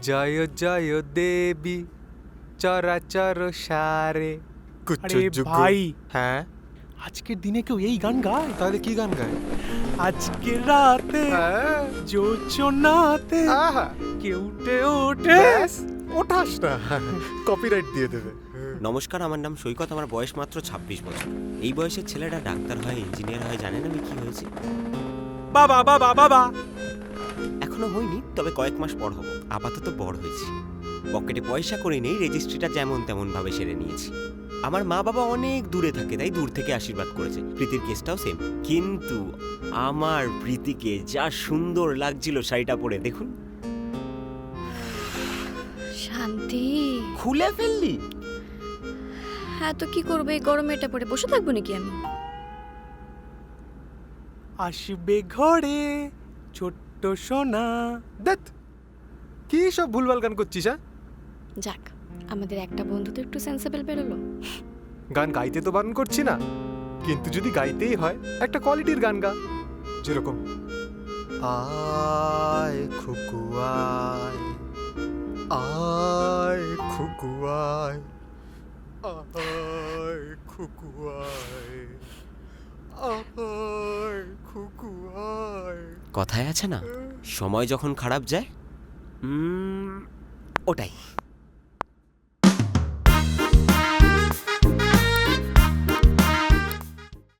জয় জয় দেবী চরাচর সারে আরে ভাই, হ্যাঁ আজকের দিনে কেউ এই গান গায়? তাহলে কি গান গায়? আজকে রাতে হ্যাঁ জোছনাতে আহা কেউ উঠে ওঠে। ব্যাস, ওঠাস না, কপিরাইট দিয়ে দেবে। নমস্কার, আমার নাম সৈকত। আমার বয়স মাত্র 26 বছর। এই বয়সের ছেলেরা ডাক্তার হয়, ইঞ্জিনিয়ার হয়। জানেন আমি কি হয়েছে? বাবা বাবা বাবা, এখনো হয়নি, তবে কয়েক মাস পর হব। আপাতত বড় হয়েছি, পকেটে পয়সা করে নেই, রেজিস্ট্রিটা যেমন তেমন ভাবে সেরে নিয়েছি। আমার মা বাবা অনেক দূরে থাকে, তাই দূর থেকে আশীর্বাদ করেছে। প্রীতির কেসটাও সেম। কিন্তু আমার প্রীতিকে যা সুন্দর লাগছিল শাড়িটা পরে, দেখুন। শান্তি। খুলে ফেললি? হ্যাঁ, তো কি করবো, এই গরমে এটা পরে বসে থাকবো নাকি আমি? আসবে ঘরে ছোট্ট সোনা। দেখ কি সব ভুলভাল গান করছিস? হ্যাঁ, যাক, আমাদের একটা বন্ধু তো একটু সেন্সেবল বেরোলো। গান গাইতে তো বারণ করছি না, কিন্তু যদি গাইতেই হয় একটা কোয়ালিটির গান গা। যেরকম আয় খুকু আয়, আয় খুকু আয়, আয় খুকু আয়, আয় খুকু আয়। কথায় আছে না, সময় যখন খারাপ যায়, ওটাই।